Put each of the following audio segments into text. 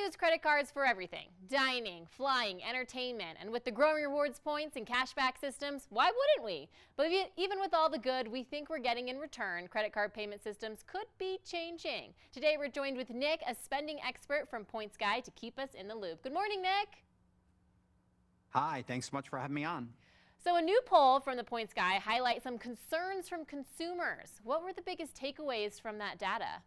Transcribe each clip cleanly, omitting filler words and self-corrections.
use credit cards for everything: dining, flying, entertainment, and with the growing rewards points and cashback systems, why wouldn't we? But even with all the good we think we're getting in return, credit card payment systems could be changing. Today we're joined with Nick, a spending expert from Points Guy, to keep us in the loop. Good morning, Nick. Hi, thanks so much for having me on. So a new poll from the Points Guy highlights some concerns from consumers. What were the biggest takeaways from that data?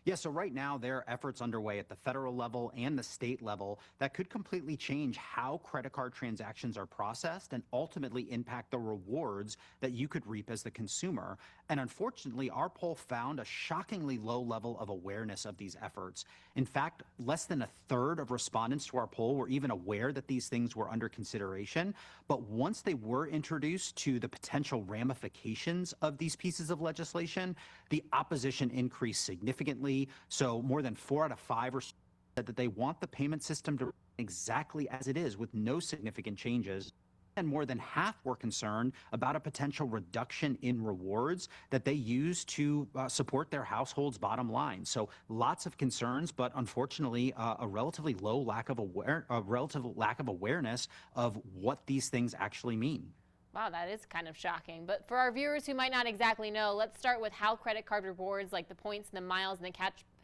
Yeah, so right now there are efforts underway at the federal level and the state level that could completely change how credit card transactions are processed and ultimately impact the rewards that you could reap as the consumer. And unfortunately, our poll found a shockingly low level of awareness of these efforts. In fact, less than a third of respondents to our poll were even aware that these things were under consideration. But once they were introduced to the potential ramifications of these pieces of legislation, the opposition increased significantly. So more than 4 out of 5 said that they want the payment system to remain exactly as it is with no significant changes. And more than half were concerned about a potential reduction in rewards that they use to support their household's bottom line. So lots of concerns, but unfortunately, a relative lack of awareness of what these things actually mean. Wow, that is kind of shocking. But for our viewers who might not exactly know, let's start with how credit card rewards, like the points and the miles and the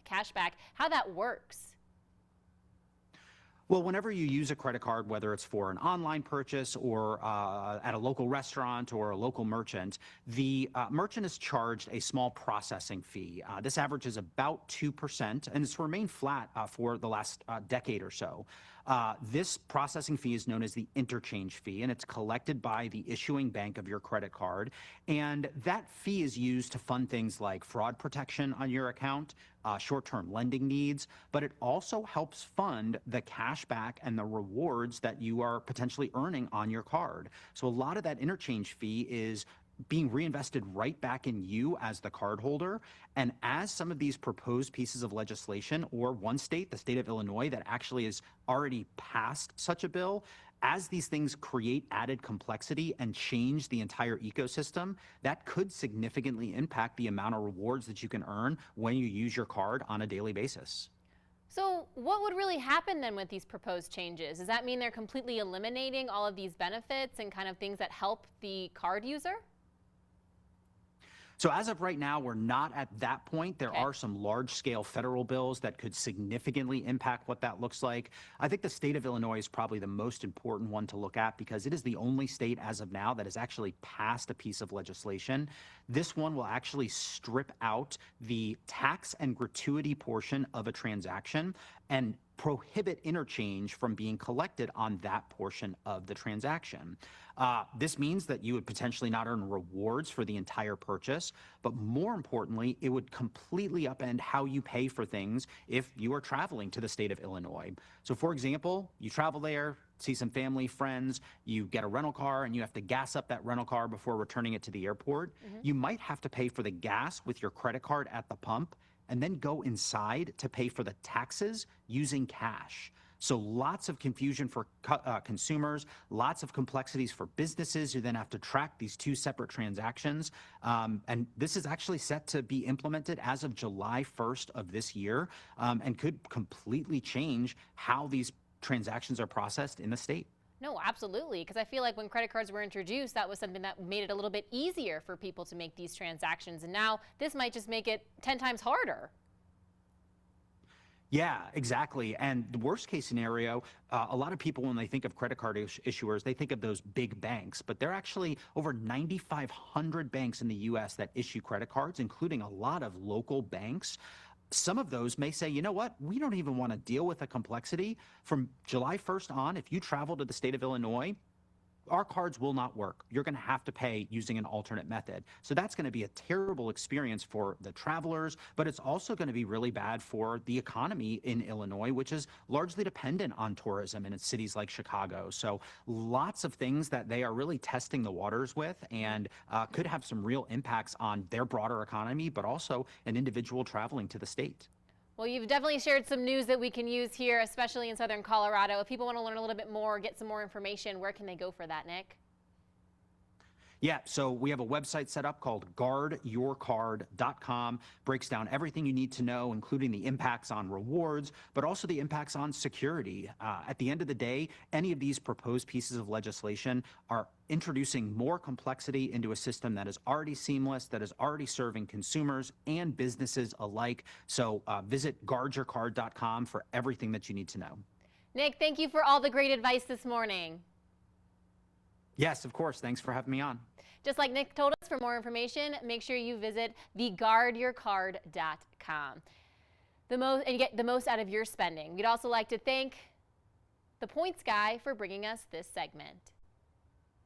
cashback, how that works. Well, whenever you use a credit card, whether it's for an online purchase or at a local restaurant or a local merchant, the merchant is charged a small processing fee. This averages about 2%, and it's remained flat for the last decade or so. This processing fee is known as the interchange fee, and it's collected by the issuing bank of your credit card. And that fee is used to fund things like fraud protection on your account, short-term lending needs, but it also helps fund the cash back and the rewards that you are potentially earning on your card. So a lot of that interchange fee is being reinvested right back in you as the cardholder. And as some of these proposed pieces of legislation, or one state, the state of Illinois, that actually has already passed such a bill, as these things create added complexity and change the entire ecosystem, that could significantly impact the amount of rewards that you can earn when you use your card on a daily basis. So what would really happen then with these proposed changes? Does that mean they're completely eliminating all of these benefits and kind of things that help the card user? So as of right now, we're not at that point. There are some large-scale federal bills that could significantly impact what that looks like. I think the state of Illinois is probably the most important one to look at because it is the only state as of now that has actually passed a piece of legislation. This one will actually strip out the tax and gratuity portion of a transaction and prohibit interchange from being collected on that portion of the transaction. This means that you would potentially not earn rewards for the entire purchase, but more importantly, it would completely upend how you pay for things if you are traveling to the state of Illinois. So for example, you travel there, see some family, friends, you get a rental car and you have to gas up that rental car before returning it to the airport. You might have to pay for the gas with your credit card at the pump and then go inside to pay for the taxes using cash. So lots of confusion for consumers, lots of complexities for businesses who then have to track these two separate transactions. And this is actually set to be implemented as of July 1st of this year and could completely change how these transactions are processed in the state. No, absolutely, because I feel like when credit cards were introduced, that was something that made it a little bit easier for people to make these transactions. And now this might just make it 10 times harder. Yeah, exactly. And the worst case scenario, a lot of people, when they think of credit card issuers, they think of those big banks, but there are actually over 9,500 banks in the U.S. that issue credit cards, including a lot of local banks. Some of those may say, you know what, we don't even want to deal with the complexity. From July 1st on, if you travel to the state of Illinois, our cards will not work. You're going to have to pay using an alternate method. So that's going to be a terrible experience for the travelers, but it's also going to be really bad for the economy in Illinois, which is largely dependent on tourism in cities like Chicago. So lots of things that they are really testing the waters with and could have some real impacts on their broader economy, but also an individual traveling to the state. Well, you've definitely shared some news that we can use here, especially in southern Colorado. If people want to learn a little bit more, get some more information, where can they go for that, Nick? Yeah, so we have a website set up called guardyourcard.com. Breaks down everything you need to know, including the impacts on rewards, but also the impacts on security. At the end of the day, any of these proposed pieces of legislation are introducing more complexity into a system that is already seamless, that is already serving consumers and businesses alike. So visit guardyourcard.com for everything that you need to know. Nick, thank you for all the great advice this morning. Yes, of course. Thanks for having me on. Just like Nick told us, for more information, make sure you visit theguardyourcard.com. And you get the most out of your spending. We'd also like to thank the Points Guy for bringing us this segment.